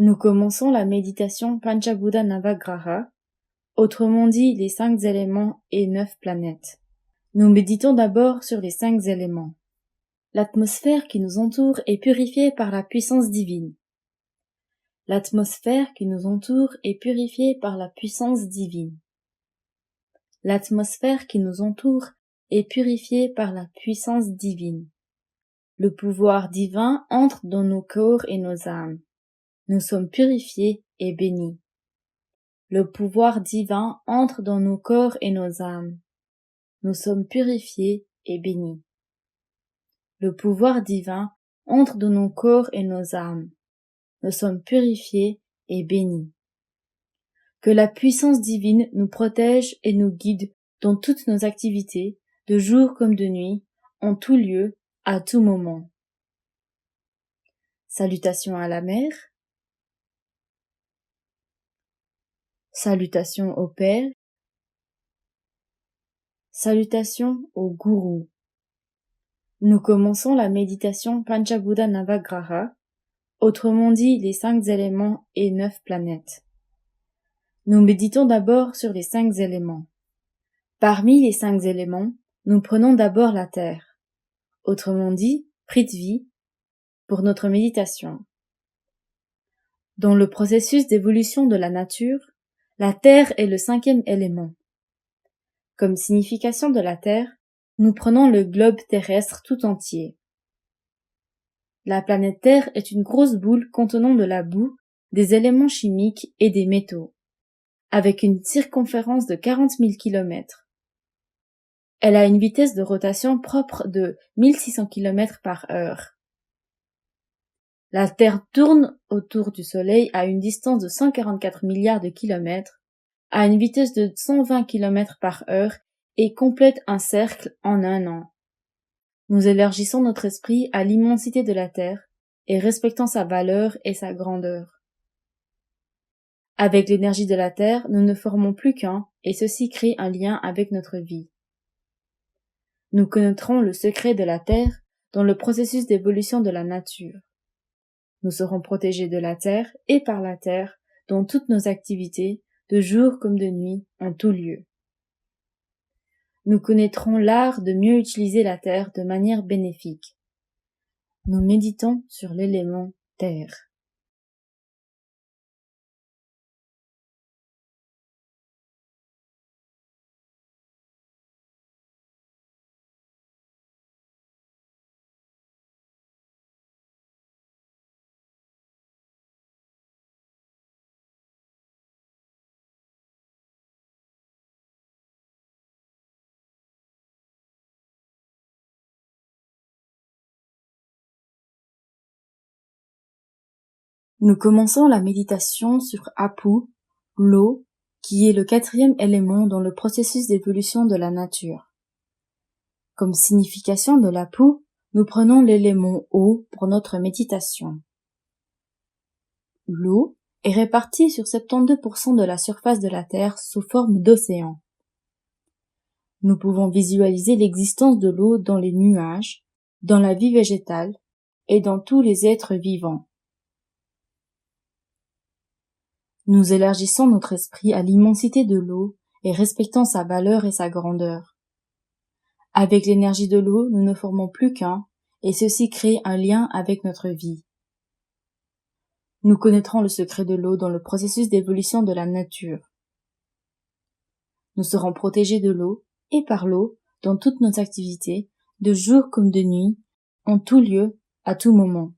Nous commençons la méditation Panchabhuta Navagraha, autrement dit les 5 éléments et 9 planètes. Nous méditons d'abord sur les 5 éléments. L'atmosphère qui nous entoure est purifiée par la puissance divine. L'atmosphère qui nous entoure est purifiée par la puissance divine. L'atmosphère qui nous entoure est purifiée par la puissance divine. Le pouvoir divin entre dans nos corps et nos âmes. Nous sommes purifiés et bénis. Le pouvoir divin entre dans nos corps et nos âmes. Nous sommes purifiés et bénis. Le pouvoir divin entre dans nos corps et nos âmes. Nous sommes purifiés et bénis. Que la puissance divine nous protège et nous guide dans toutes nos activités, de jour comme de nuit, en tout lieu, à tout moment. Salutations à la mère. Salutations au Père. Salutations au Gourou. Nous commençons la méditation Panchabhuta Navagraha, autrement dit les 5 éléments et 9 planètes. Nous méditons d'abord sur les 5 éléments. Parmi les 5 éléments, nous prenons d'abord la terre, autrement dit Prithvi, pour notre méditation. Dans le processus d'évolution de la nature, la terre est le 5e élément. Comme signification de la terre, nous prenons le globe terrestre tout entier. La planète Terre est une grosse boule contenant de la boue, des éléments chimiques et des métaux, avec une circonférence de 40 000 km. Elle a une vitesse de rotation propre de 1600 km par heure. La Terre tourne autour du Soleil à une distance de 144 milliards de kilomètres, à une vitesse de 120 km par heure et complète un cercle en un an. Nous élargissons notre esprit à l'immensité de la Terre et respectons sa valeur et sa grandeur. Avec l'énergie de la Terre, nous ne formons plus qu'un et ceci crée un lien avec notre vie. Nous connaîtrons le secret de la Terre dans le processus d'évolution de la nature. Nous serons protégés de la Terre et par la Terre dans toutes nos activités, de jour comme de nuit, en tout lieu. Nous connaîtrons l'art de mieux utiliser la Terre de manière bénéfique. Nous méditons sur l'élément Terre. Nous commençons la méditation sur Apu, l'eau, qui est le 4e élément dans le processus d'évolution de la nature. Comme signification de l'Apu, nous prenons l'élément eau pour notre méditation. L'eau est répartie sur 72% de la surface de la Terre sous forme d'océan. Nous pouvons visualiser l'existence de l'eau dans les nuages, dans la vie végétale et dans tous les êtres vivants. Nous élargissons notre esprit à l'immensité de l'eau et respectons sa valeur et sa grandeur. Avec l'énergie de l'eau, nous ne formons plus qu'un, et ceci crée un lien avec notre vie. Nous connaîtrons le secret de l'eau dans le processus d'évolution de la nature. Nous serons protégés de l'eau et par l'eau dans toutes nos activités, de jour comme de nuit, en tout lieu, à tout moment.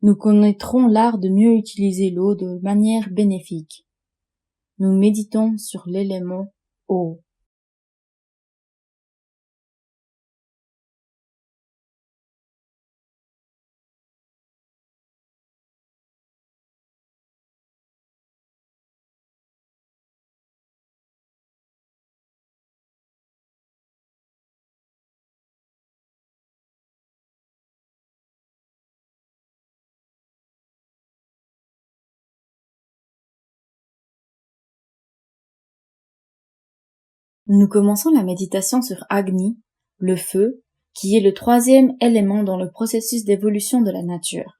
Nous connaîtrons l'art de mieux utiliser l'eau de manière bénéfique. Nous méditons sur l'élément eau. Nous commençons la méditation sur Agni, le feu, qui est le 3e élément dans le processus d'évolution de la nature.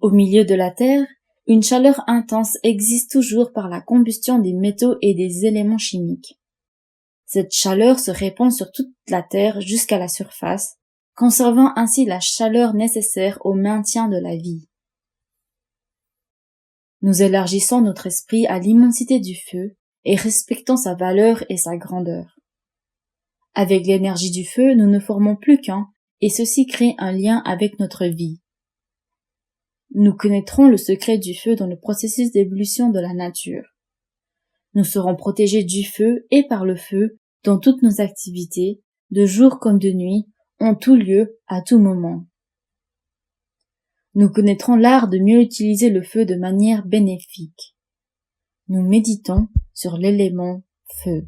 Au milieu de la Terre, une chaleur intense existe toujours par la combustion des métaux et des éléments chimiques. Cette chaleur se répand sur toute la Terre jusqu'à la surface, conservant ainsi la chaleur nécessaire au maintien de la vie. Nous élargissons notre esprit à l'immensité du feu et respectons sa valeur et sa grandeur. Avec l'énergie du feu, nous ne formons plus qu'un, et ceci crée un lien avec notre vie. Nous connaîtrons le secret du feu dans le processus d'évolution de la nature. Nous serons protégés du feu et par le feu dans toutes nos activités, de jour comme de nuit, en tout lieu, à tout moment. Nous connaîtrons l'art de mieux utiliser le feu de manière bénéfique. Nous méditons sur l'élément feu.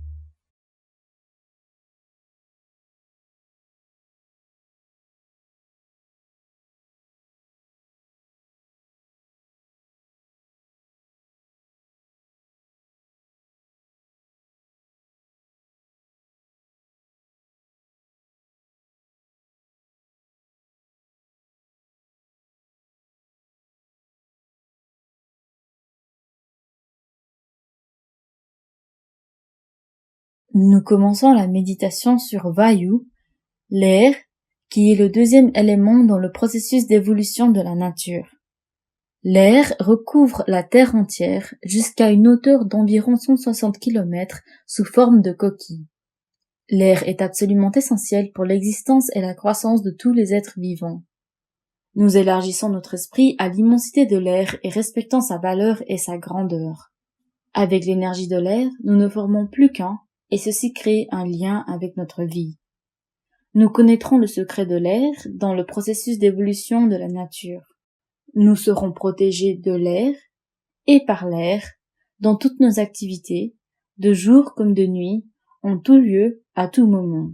Nous commençons la méditation sur Vayu, l'air, qui est le deuxième élément dans le processus d'évolution de la nature. L'air recouvre la Terre entière jusqu'à une hauteur d'environ 160 km sous forme de coquille. L'air est absolument essentiel pour l'existence et la croissance de tous les êtres vivants. Nous élargissons notre esprit à l'immensité de l'air et respectons sa valeur et sa grandeur. Avec l'énergie de l'air, nous ne formons plus qu'un, et ceci crée un lien avec notre vie. Nous connaîtrons le secret de l'air dans le processus d'évolution de la nature. Nous serons protégés de l'air et par l'air dans toutes nos activités, de jour comme de nuit, en tout lieu, à tout moment.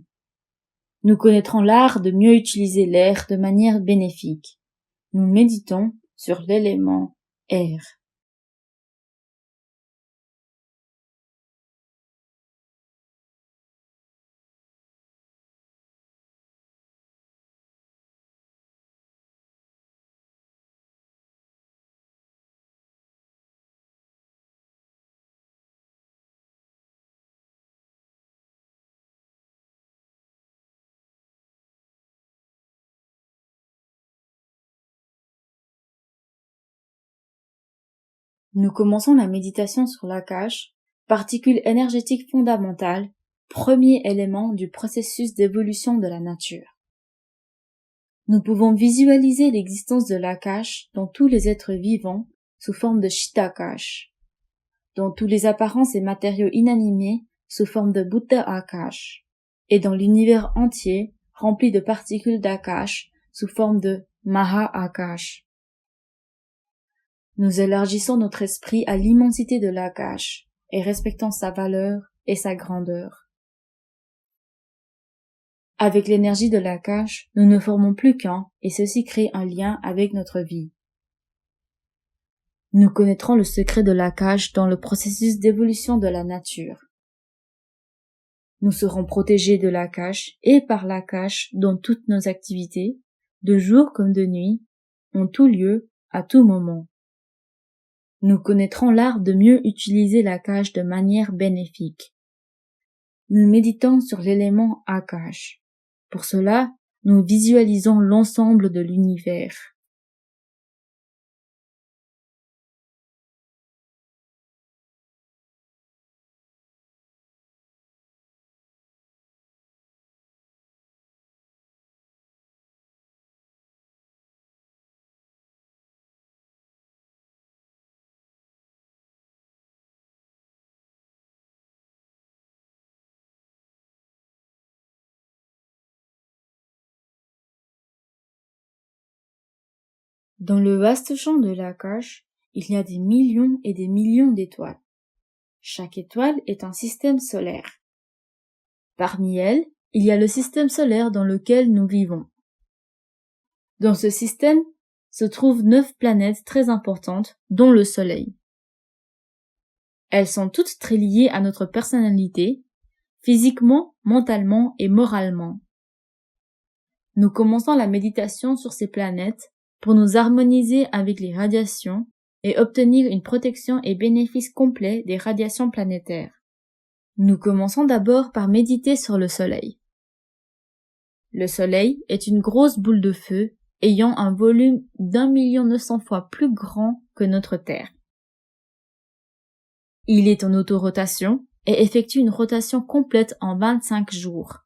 Nous connaîtrons l'art de mieux utiliser l'air de manière bénéfique. Nous méditons sur l'élément air. Nous commençons la méditation sur l'Akash, particule énergétique fondamentale, premier élément du processus d'évolution de la nature. Nous pouvons visualiser l'existence de l'Akash dans tous les êtres vivants sous forme de Chitakash, dans tous les apparences et matériaux inanimés sous forme de Buddha Akash, et dans l'univers entier rempli de particules d'Akash sous forme de Maha Akash. Nous élargissons notre esprit à l'immensité de l'Akash et respectons sa valeur et sa grandeur. Avec l'énergie de l'Akash, nous ne formons plus qu'un et ceci crée un lien avec notre vie. Nous connaîtrons le secret de l'Akash dans le processus d'évolution de la nature. Nous serons protégés de l'Akash et par l'Akash dans toutes nos activités, de jour comme de nuit, en tout lieu, à tout moment. Nous connaîtrons l'art de mieux utiliser l'Akash de manière bénéfique. Nous méditons sur l'élément Akash. Pour cela, nous visualisons l'ensemble de l'univers. Dans le vaste champ de l'Akash, il y a des millions et des millions d'étoiles. Chaque étoile est un système solaire. Parmi elles, il y a le système solaire dans lequel nous vivons. Dans ce système se trouvent 9 planètes très importantes, dont le Soleil. Elles sont toutes très liées à notre personnalité, physiquement, mentalement et moralement. Nous commençons la méditation sur ces planètes pour nous harmoniser avec les radiations et obtenir une protection et bénéfice complet des radiations planétaires. Nous commençons d'abord par méditer sur le Soleil. Le Soleil est une grosse boule de feu ayant un volume d'1,9 million fois plus grand que notre Terre. Il est en autorotation et effectue une rotation complète en 25 jours.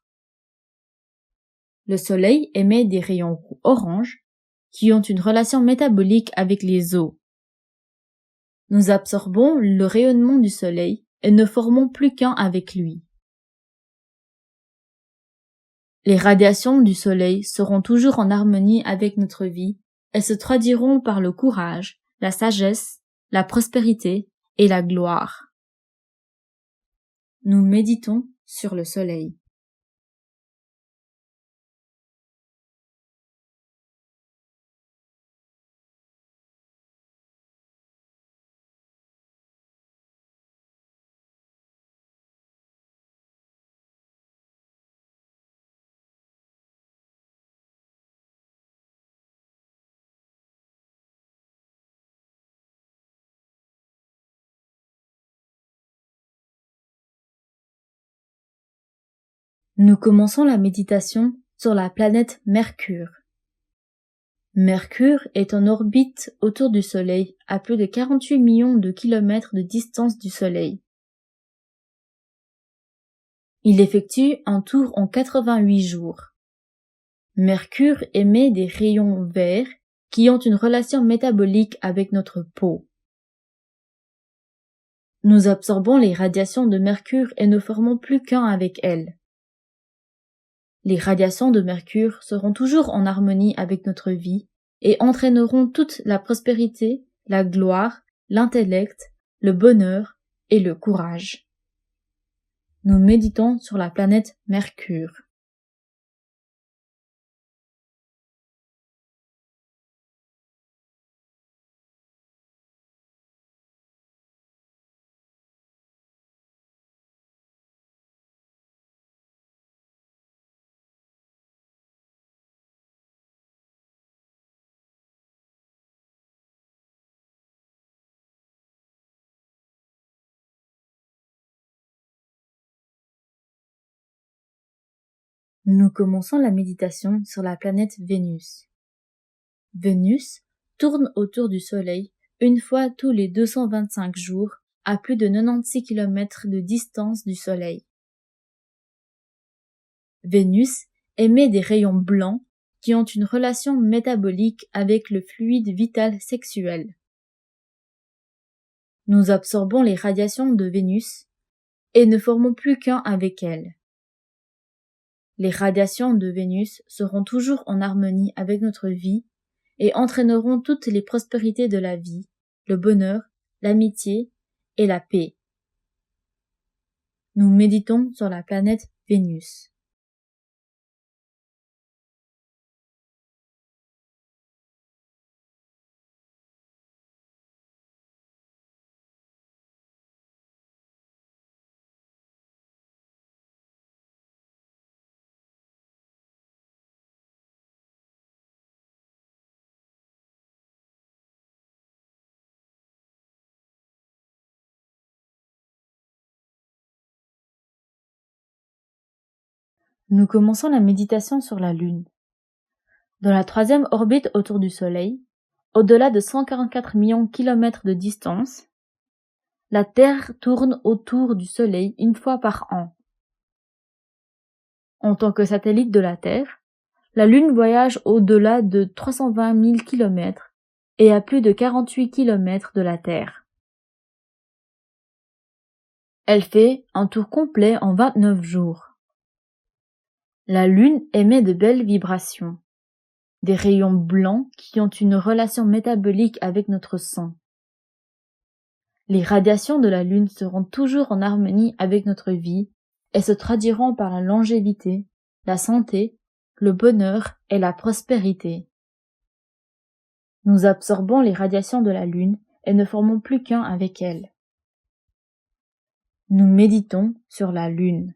Le Soleil émet des rayons orange qui ont une relation métabolique avec les eaux. Nous absorbons le rayonnement du Soleil et ne formons plus qu'un avec lui. Les radiations du Soleil seront toujours en harmonie avec notre vie et se traduiront par le courage, la sagesse, la prospérité et la gloire. Nous méditons sur le Soleil. Nous commençons la méditation sur la planète Mercure. Mercure est en orbite autour du Soleil à plus de 48 millions de kilomètres de distance du Soleil. Il effectue un tour en 88 jours. Mercure émet des rayons verts qui ont une relation métabolique avec notre peau. Nous absorbons les radiations de Mercure et ne formons plus qu'un avec elles. Les radiations de Mercure seront toujours en harmonie avec notre vie et entraîneront toute la prospérité, la gloire, l'intellect, le bonheur et le courage. Nous méditons sur la planète Mercure. Nous commençons la méditation sur la planète Vénus. Vénus tourne autour du Soleil une fois tous les 225 jours à plus de 96 km de distance du Soleil. Vénus émet des rayons blancs qui ont une relation métabolique avec le fluide vital sexuel. Nous absorbons les radiations de Vénus et ne formons plus qu'un avec elle. Les radiations de Vénus seront toujours en harmonie avec notre vie et entraîneront toutes les prospérités de la vie, le bonheur, l'amitié et la paix. Nous méditons sur la planète Vénus. Nous commençons la méditation sur la Lune. Dans la 3e orbite autour du Soleil, au-delà de 144 millions de kilomètres de distance, la Terre tourne autour du Soleil une fois par an. En tant que satellite de la Terre, la Lune voyage au-delà de 320 000 kilomètres et à plus de 48 kilomètres de la Terre. Elle fait un tour complet en 29 jours. La Lune émet de belles vibrations, des rayons blancs qui ont une relation métabolique avec notre sang. Les radiations de la Lune seront toujours en harmonie avec notre vie et se traduiront par la longévité, la santé, le bonheur et la prospérité. Nous absorbons les radiations de la Lune et ne formons plus qu'un avec elle. Nous méditons sur la Lune.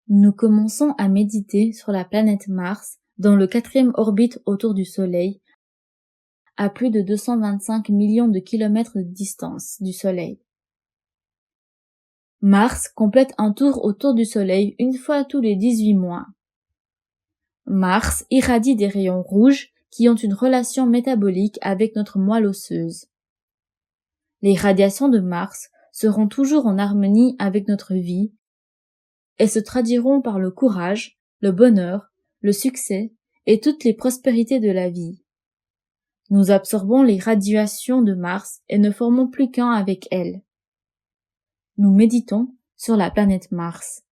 Nous commençons à méditer sur la planète Mars dans le 4e orbite autour du Soleil, à plus de 225 millions de kilomètres de distance du Soleil. Mars complète un tour autour du Soleil une fois tous les 18 mois. Mars irradie des rayons rouges qui ont une relation métabolique avec notre moelle osseuse. Les radiations de Mars seront toujours en harmonie avec notre vie et se traduiront par le courage, le bonheur, le succès et toutes les prospérités de la vie. Nous absorbons les radiations de Mars et ne formons plus qu'un avec elles. Nous méditons sur la planète Mars.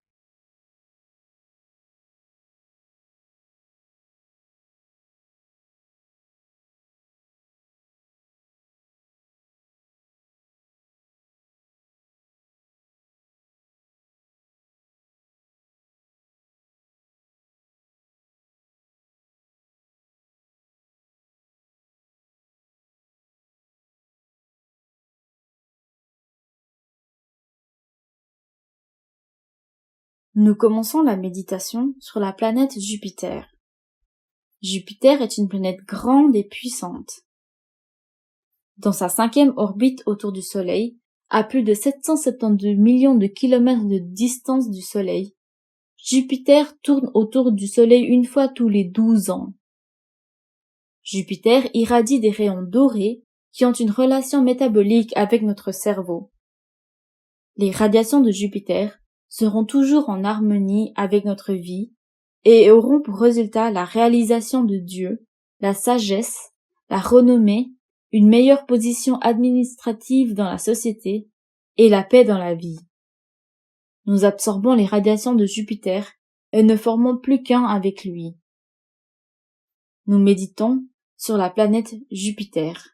Nous commençons la méditation sur la planète Jupiter. Jupiter est une planète grande et puissante. Dans sa 5e orbite autour du Soleil, à plus de 772 millions de kilomètres de distance du Soleil, Jupiter tourne autour du Soleil une fois tous les 12 ans. Jupiter irradie des rayons dorés qui ont une relation métabolique avec notre cerveau. Les radiations de Jupiter seront toujours en harmonie avec notre vie et auront pour résultat la réalisation de Dieu, la sagesse, la renommée, une meilleure position administrative dans la société et la paix dans la vie. Nous absorbons les radiations de Jupiter et ne formons plus qu'un avec lui. Nous méditons sur la planète Jupiter.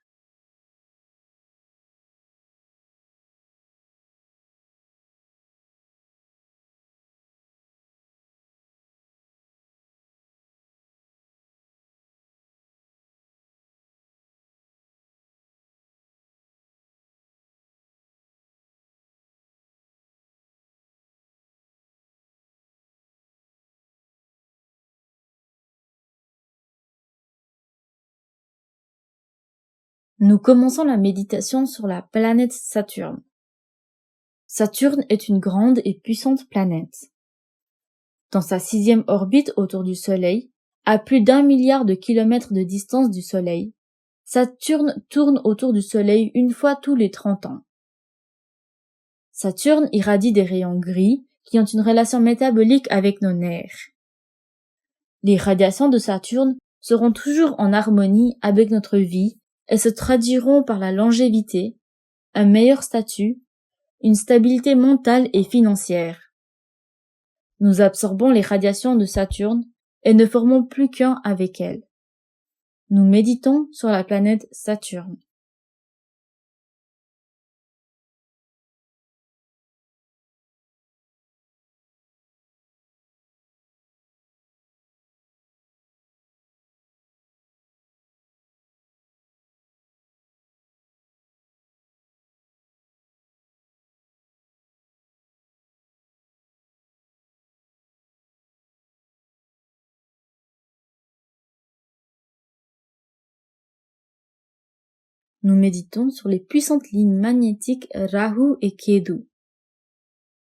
Nous commençons la méditation sur la planète Saturne. Saturne est une grande et puissante planète. Dans sa 6e orbite autour du Soleil, à plus d'1 milliard de kilomètres de distance du Soleil, Saturne tourne autour du Soleil une fois tous les 30 ans. Saturne irradie des rayons gris qui ont une relation métabolique avec nos nerfs. Les radiations de Saturne seront toujours en harmonie avec notre vie et se traduiront par la longévité, un meilleur statut, une stabilité mentale et financière. Nous absorbons les radiations de Saturne et ne formons plus qu'un avec elles. Nous méditons sur la planète Saturne. Nous méditons sur les puissantes lignes magnétiques Rahu et Ketu.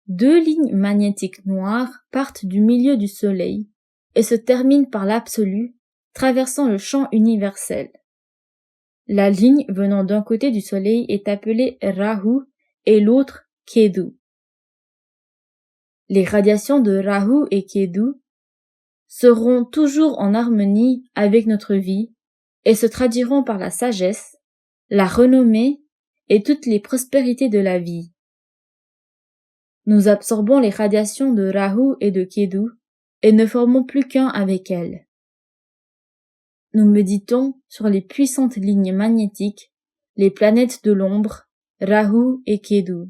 2 lignes magnétiques noires partent du milieu du Soleil et se terminent par l'absolu, traversant le champ universel. La ligne venant d'un côté du Soleil est appelée Rahu et l'autre Ketu. Les radiations de Rahu et Ketu seront toujours en harmonie avec notre vie et se traduiront par la sagesse, la renommée et toutes les prospérités de la vie. Nous absorbons les radiations de Rahu et de Ketu et ne formons plus qu'un avec elles. Nous méditons sur les puissantes lignes magnétiques, les planètes de l'ombre, Rahu et Ketu.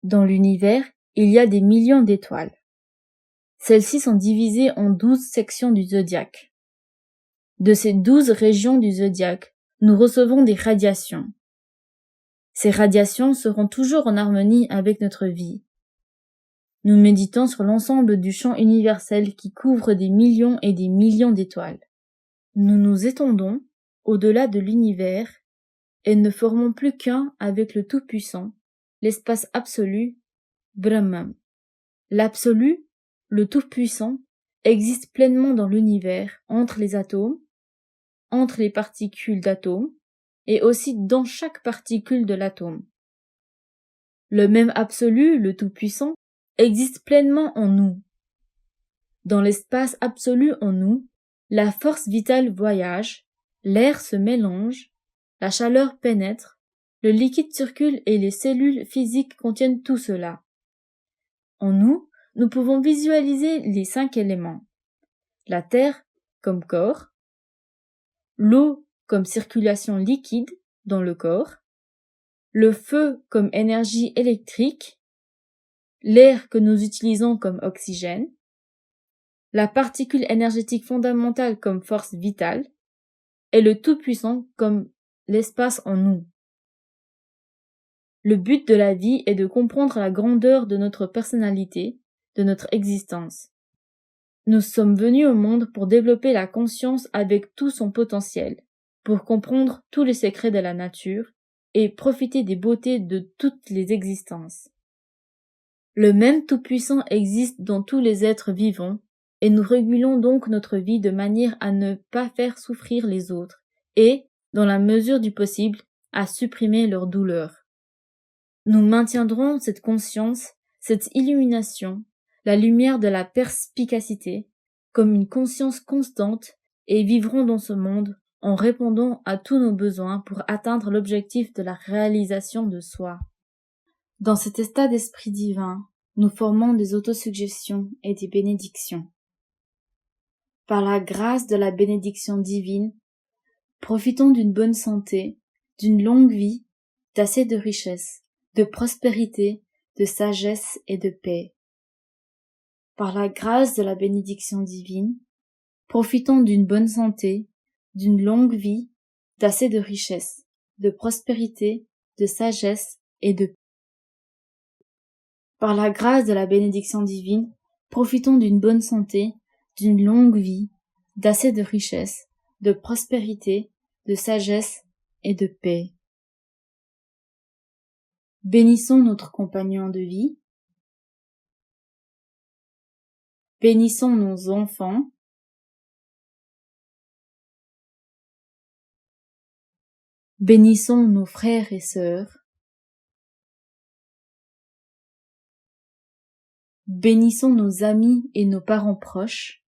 Dans l'univers, il y a des millions d'étoiles. Celles-ci sont divisées en 12 sections du zodiaque. De ces 12 régions du zodiaque, nous recevons des radiations. Ces radiations seront toujours en harmonie avec notre vie. Nous méditons sur l'ensemble du champ universel qui couvre des millions et des millions d'étoiles. Nous nous étendons au-delà de l'univers et ne formons plus qu'un avec le Tout-Puissant, l'espace absolu, Brahman. L'absolu, le Tout-Puissant, existe pleinement dans l'univers, entre les atomes, entre les particules d'atomes, et aussi dans chaque particule de l'atome. Le même absolu, le Tout-Puissant, existe pleinement en nous. Dans l'espace absolu en nous, la force vitale voyage, l'air se mélange, la chaleur pénètre, le liquide circule et les cellules physiques contiennent tout cela. En nous, nous pouvons visualiser les 5 éléments. La terre comme corps, l'eau comme circulation liquide dans le corps, le feu comme énergie électrique, l'air que nous utilisons comme oxygène, la particule énergétique fondamentale comme force vitale, et le Tout-Puissant comme l'espace en nous. Le but de la vie est de comprendre la grandeur de notre personnalité, de notre existence. Nous sommes venus au monde pour développer la conscience avec tout son potentiel, pour comprendre tous les secrets de la nature et profiter des beautés de toutes les existences. Le même Tout-Puissant existe dans tous les êtres vivants, et nous régulons donc notre vie de manière à ne pas faire souffrir les autres, et, dans la mesure du possible, à supprimer leur douleur. Nous maintiendrons cette conscience, cette illumination, la lumière de la perspicacité, comme une conscience constante, et vivrons dans ce monde en répondant à tous nos besoins pour atteindre l'objectif de la réalisation de soi. Dans cet état d'esprit divin, nous formons des autosuggestions et des bénédictions. Par la grâce de la bénédiction divine, profitons d'une bonne santé, d'une longue vie, d'assez de richesses, de prospérité, de sagesse et de paix. Par la grâce de la bénédiction divine, profitons d'une bonne santé, d'une longue vie, d'assez de richesses, de prospérité, de sagesse et de paix. Par la grâce de la bénédiction divine, profitons d'une bonne santé, d'une longue vie, d'assez de richesses, de prospérité, de sagesse et de paix. Bénissons notre compagnon de vie. Bénissons nos enfants. Bénissons nos frères et sœurs. Bénissons nos amis et nos parents proches.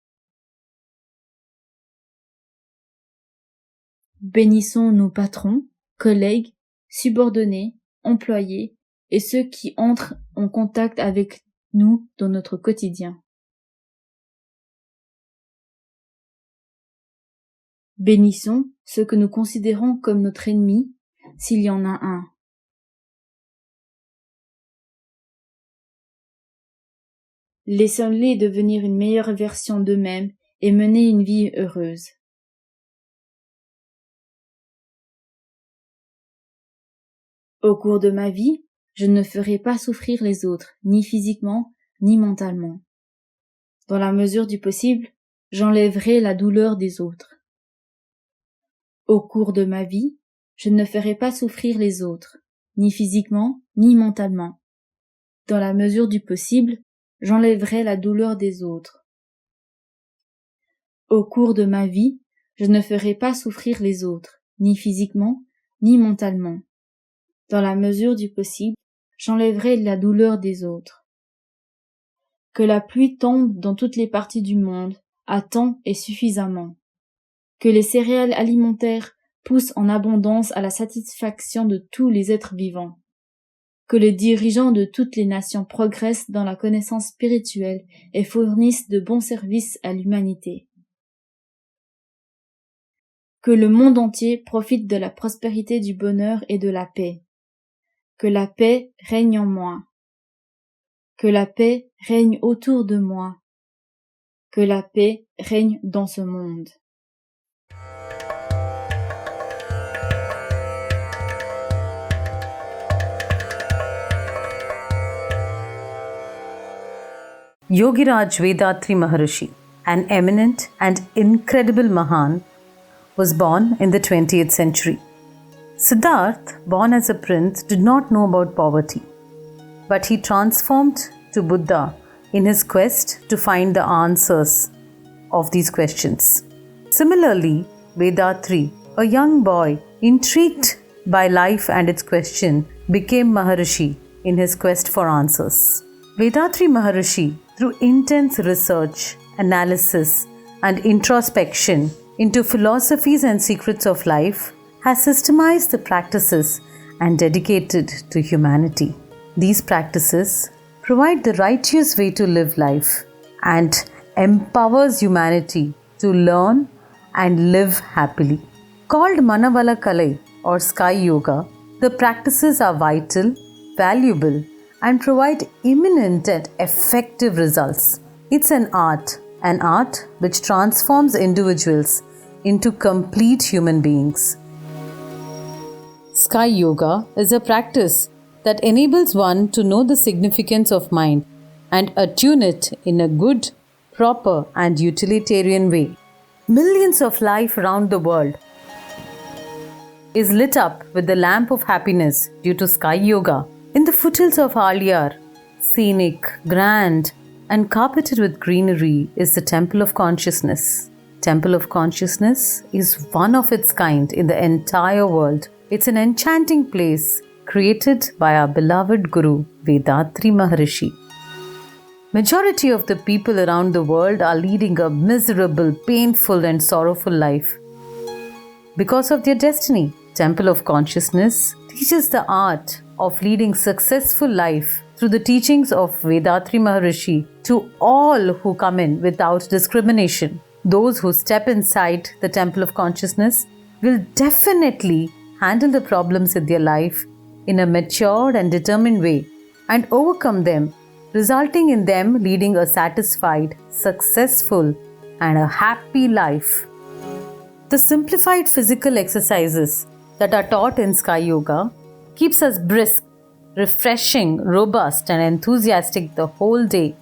Bénissons nos patrons, collègues, subordonnés, employés et ceux qui entrent en contact avec nous dans notre quotidien. Bénissons ceux que nous considérons comme notre ennemi, s'il y en a un. Laissons-les devenir une meilleure version d'eux-mêmes et mener une vie heureuse. Au cours de ma vie, je ne ferai pas souffrir les autres, ni physiquement, ni mentalement. Dans la mesure du possible, j'enlèverai la douleur des autres. Au cours de ma vie, je ne ferai pas souffrir les autres, ni physiquement, ni mentalement. Dans la mesure du possible, j'enlèverai la douleur des autres. Au cours de ma vie, je ne ferai pas souffrir les autres, ni physiquement, ni mentalement. Dans la mesure du possible, j'enlèverai la douleur des autres. Que la pluie tombe dans toutes les parties du monde, à temps et suffisamment. Que les céréales alimentaires poussent en abondance à la satisfaction de tous les êtres vivants. Que les dirigeants de toutes les nations progressent dans la connaissance spirituelle et fournissent de bons services à l'humanité. Que le monde entier profite de la prospérité, du bonheur et de la paix. Que la paix règne en moi. Que la paix règne autour de moi. Que la paix règne dans ce monde. Yogiraj Vethathiri Maharishi, an eminent and incredible Mahan, was born in the 20th century. Siddhartha, born as a prince, did not know about poverty, but he transformed to Buddha in his quest to find the answers of these questions. Similarly, Vethathiri, a young boy intrigued by life and its question, became Maharishi in his quest for answers. Vethathiri Maharishi, through intense research, analysis, and introspection into philosophies and secrets of life, has systemized the practices and dedicated to humanity. These practices provide the righteous way to live life and empowers humanity to learn and live happily. Called Manavala Kalai or Sky Yoga, the practices are vital, valuable, and provide imminent and effective results. It's an art which transforms individuals into complete human beings. Sky Yoga is a practice that enables one to know the significance of mind and attune it in a good, proper, and utilitarian way. Millions of life around the world is lit up with the lamp of happiness due to Sky Yoga. In the foothills of Aliyar, scenic, grand, and carpeted with greenery is the Temple of Consciousness. Temple of Consciousness is one of its kind in the entire world. It's an enchanting place created by our beloved Guru, Vethathiri Maharishi. Majority of the people around the world are leading a miserable, painful, and sorrowful life because of their destiny. Temple of Consciousness teaches the art of leading successful life through the teachings of Vethathiri Maharishi to all who come in without discrimination. Those who step inside the Temple of Consciousness will definitely handle the problems in their life in a matured and determined way and overcome them, resulting in them leading a satisfied, successful, and a happy life. The simplified physical exercises that are taught in Sky Yoga keeps us brisk, refreshing, robust, and enthusiastic the whole day.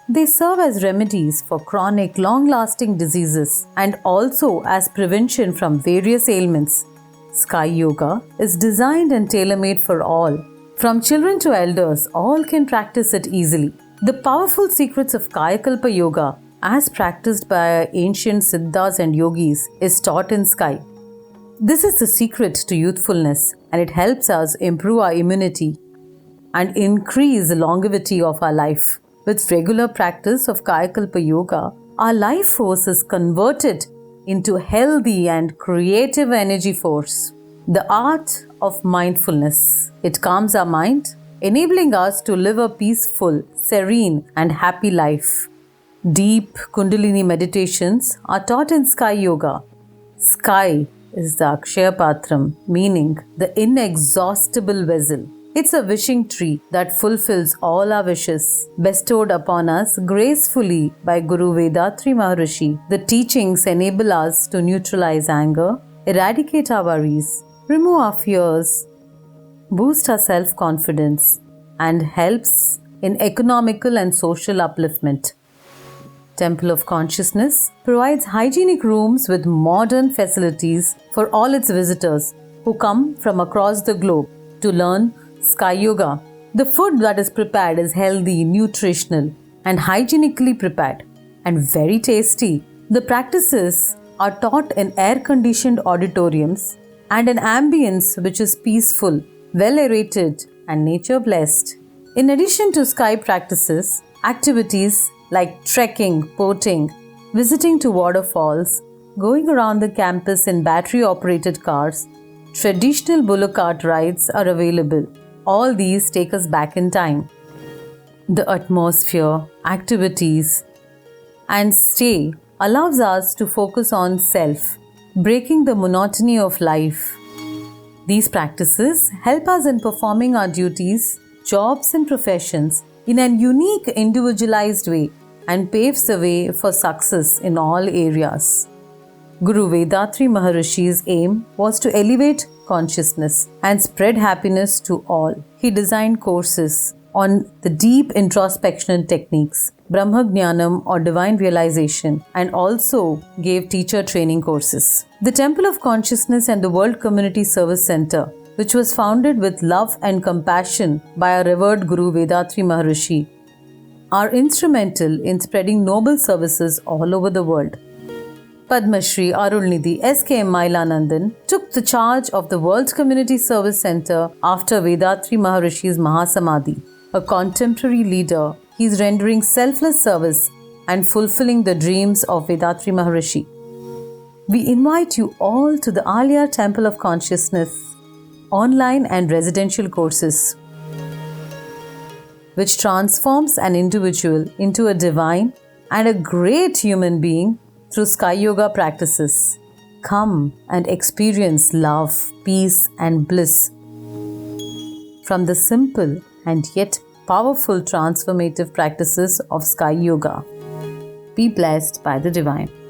They serve as remedies for chronic, long-lasting diseases and also as prevention from various ailments. Sky Yoga is designed and tailor-made for all. From children to elders, all can practice it easily. The powerful secrets of Kayakalpa Yoga, as practiced by ancient Siddhas and Yogis, is taught in Sky. This is the secret to youthfulness, and it helps us improve our immunity and increase the longevity of our life. With regular practice of Kayakalpa Yoga, our life force is converted into healthy and creative energy force. The art of mindfulness. It calms our mind, enabling us to live a peaceful, serene, and happy life. Deep Kundalini meditations are taught in Sky Yoga. Sky is the Akshaya Patram, meaning the inexhaustible vessel. It's a wishing tree that fulfills all our wishes, bestowed upon us gracefully by Guru Vethathiri Maharishi. The teachings enable us to neutralize anger, eradicate our worries, remove our fears, boost our self-confidence, and helps in economical and social upliftment. Temple of Consciousness provides hygienic rooms with modern facilities for all its visitors who come from across the globe to learn Sky Yoga. The food that is prepared is healthy, nutritional, and hygienically prepared, and very tasty. The practices are taught in air-conditioned auditoriums and an ambience which is peaceful, well-aerated, and nature-blessed. In addition to Sky practices, activities like trekking, boating, visiting to waterfalls, going around the campus in battery-operated cars, traditional bullock cart rides are available. All these take us back in time. The atmosphere, activities, and stay allows us to focus on self, breaking the monotony of life. These practices help us in performing our duties, jobs, and professions in an unique individualized way and paves the way for success in all areas. Guru Vethathiri Maharishi's aim was to elevate consciousness and spread happiness to all. He designed courses on the deep introspection techniques, Brahma Jnanam or divine realization, and also gave teacher training courses. The Temple of Consciousness and the World Community Service Center, which was founded with love and compassion by our revered Guru Vethathiri Maharishi, are instrumental in spreading noble services all over the world. Padma Shri Arulnidhi S.K.M. Mailanandan took the charge of the World Community Service Center after Vethathiri Maharishi's Mahasamadhi. A contemporary leader, he is rendering selfless service and fulfilling the dreams of Vethathiri Maharishi. We invite you all to the Alia Temple of Consciousness online and residential courses, which transforms an individual into a divine and a great human being through Sky Yoga practices. Come and experience love, peace, and bliss from the simple and yet powerful transformative practices of Sky Yoga. Be blessed by the Divine.